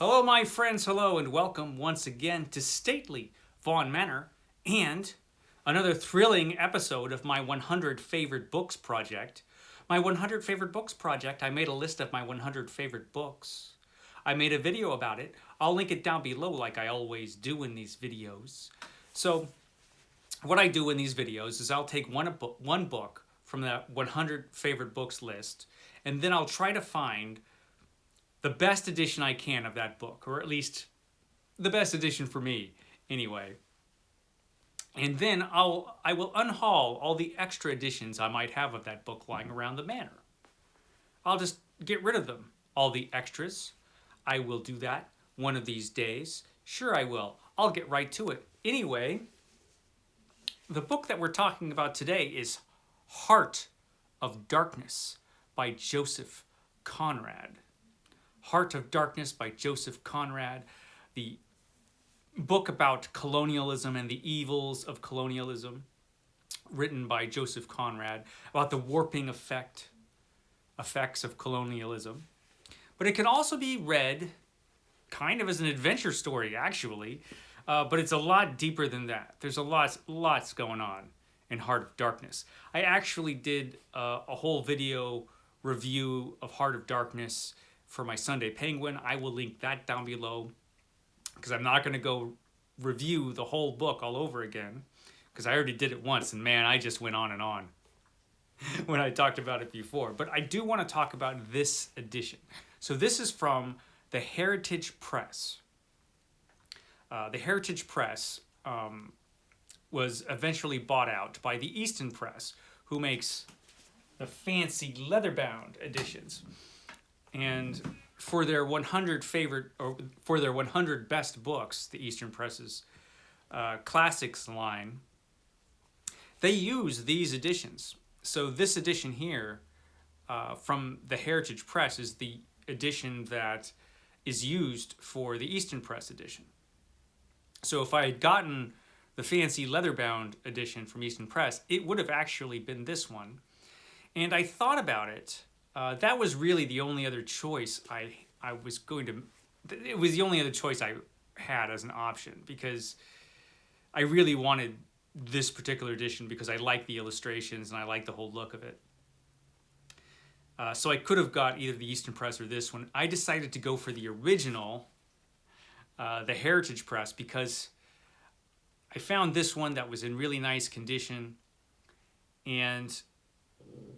Hello, my friends, hello, and welcome once again to stately Vaughan Manor and another thrilling episode of my 100 Favorite Books project. My 100 Favorite Books project, I made a list of my 100 favorite books. I made a video about it. I'll link it down below like I always do in these videos. So, what I do in these videos is I'll take one book from that 100 favorite books list, and then I'll try to find the best edition I can of that book, or at least the best edition for me, anyway. And then I will unhaul all the extra editions I might have of that book lying around the manor. I'll just get rid of them, all the extras. I will do that one of these days. Sure I will. I'll get right to it. Anyway, the book that we're talking about today is Heart of Darkness by Joseph Conrad. Heart of Darkness by Joseph Conrad, the book about colonialism and the evils of colonialism, written by Joseph Conrad, about the warping effects of colonialism. But it can also be read kind of as an adventure story, actually, but it's a lot deeper than that. There's lots going on in Heart of Darkness. I actually did a whole video review of Heart of Darkness for my Sunday Penguin. I will link that down below because I'm not going to go review the whole book all over again because I already did it once, and man, I just went on and on when I talked about it before. But I do want to talk about this edition. So this is from the Heritage Press. The Heritage Press was eventually bought out by the Easton Press, who makes the fancy leather-bound editions. And for their 100 best books, the Eastern Press's classics line, they use these editions. So this edition here from the Heritage Press is the edition that is used for the Eastern Press edition. So if I had gotten the fancy leather-bound edition from Eastern Press, it would have actually been this one. And I thought about it. That was really the only other choice it was the only other choice I had as an option, because I really wanted this particular edition because I like the illustrations and I like the whole look of it. So I could have got either the Eastern Press or this one. I decided to go for the original, the Heritage Press, because I found this one that was in really nice condition, and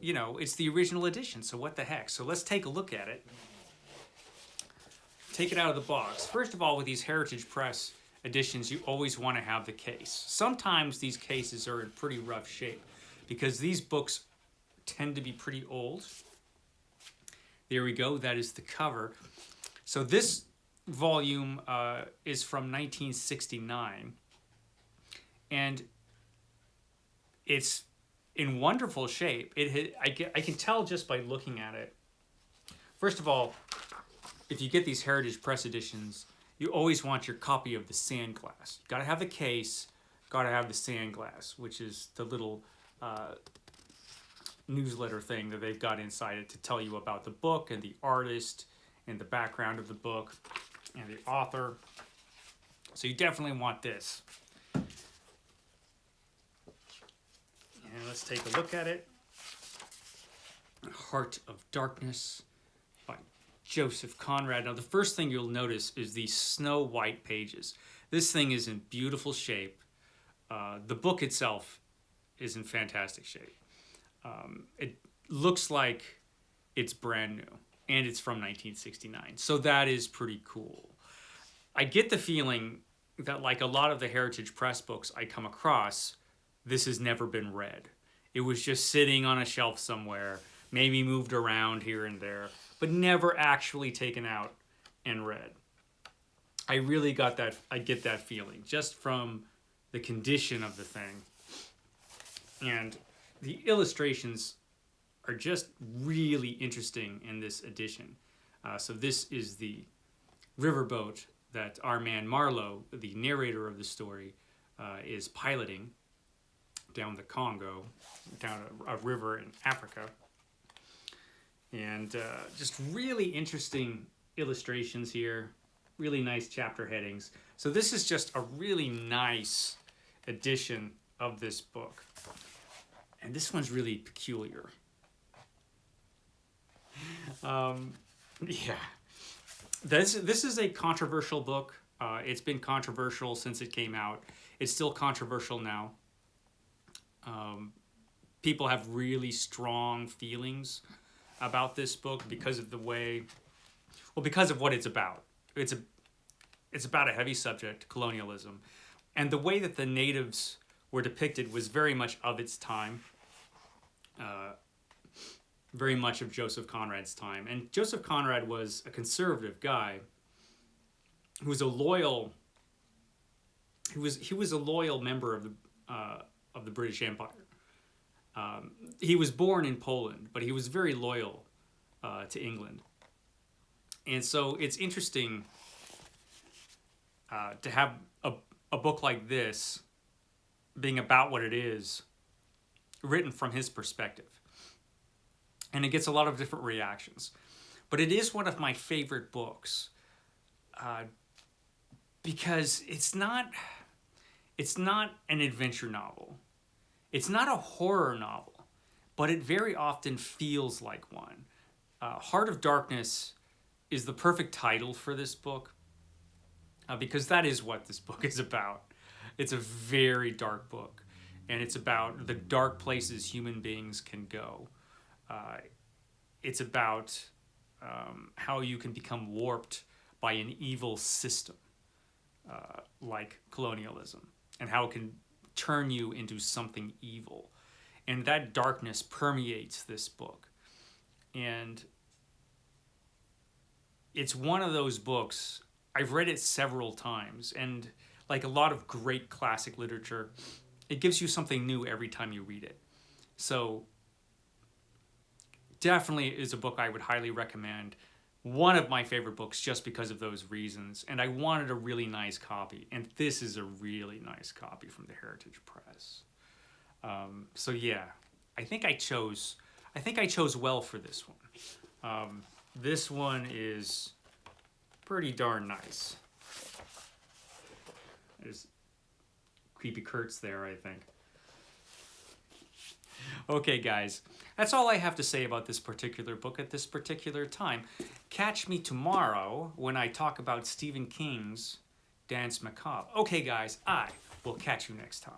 you know, it's the original edition, so what the heck. So let's take a look at it. Take it out of the box. First of all, with these Heritage Press editions, you always want to have the case. Sometimes these cases are in pretty rough shape because these books tend to be pretty old. There we go, that is the cover. So this volume is from 1969, and it's in wonderful shape. I can tell just by looking at it. First of all, if you get these Heritage Press editions, you always want your copy of the sand glass. You gotta have the case, gotta have the sand glass, which is the little newsletter thing that they've got inside it to tell you about the book and the artist and the background of the book and the author. So you definitely want this. And let's take a look at it. Heart of Darkness by Joseph Conrad. Now, the first thing you'll notice is these snow white pages. This thing is in beautiful shape. The book itself is in fantastic shape. It looks like it's brand new, and it's from 1969. So that is pretty cool. I get the feeling that, like a lot of the Heritage Press books I come across, this has never been read. It was just sitting on a shelf somewhere, maybe moved around here and there, but never actually taken out and read. I really get that feeling just from the condition of the thing. And the illustrations are just really interesting in this edition. So this is the riverboat that our man Marlowe, the narrator of the story, is piloting down the Congo, down a river in Africa. And just really interesting illustrations here. really nice chapter headings. So this is just a really nice edition of this book. And this one's really peculiar. Yeah. This is a controversial book. It's been controversial since it came out. It's still controversial now. People have really strong feelings about this book because of the way, well, because of what it's about. It's about a heavy subject, colonialism, and the way that the natives were depicted was very much of its time, very much of Joseph Conrad's time. And Joseph Conrad was a conservative guy who was a loyal. He was a loyal member of the British Empire. He was born in Poland, but he was very loyal to England. And so it's interesting to have a book like this being about what it is, written from his perspective. And it gets a lot of different reactions. But it is one of my favorite books because it's not an adventure novel. It's not a horror novel, but it very often feels like one. Heart of Darkness is the perfect title for this book because that is what this book is about. It's a very dark book, and it's about the dark places human beings can go. It's about how you can become warped by an evil system like colonialism, and how it can turn you into something evil. And that darkness permeates this book. And it's one of those books, I've read it several times, and like a lot of great classic literature, it gives you something new every time you read it. So definitely is a book I would highly recommend. One of my favorite books just because of those reasons. And I wanted a really nice copy. And this is a really nice copy from the Heritage Press. So yeah, I think I chose well for this one. This one is pretty darn nice. There's creepy Kurtz there, I think. Okay, guys, that's all I have to say about this particular book at this particular time. Catch me tomorrow when I talk about Stephen King's Danse Macabre. Okay, guys, I will catch you next time.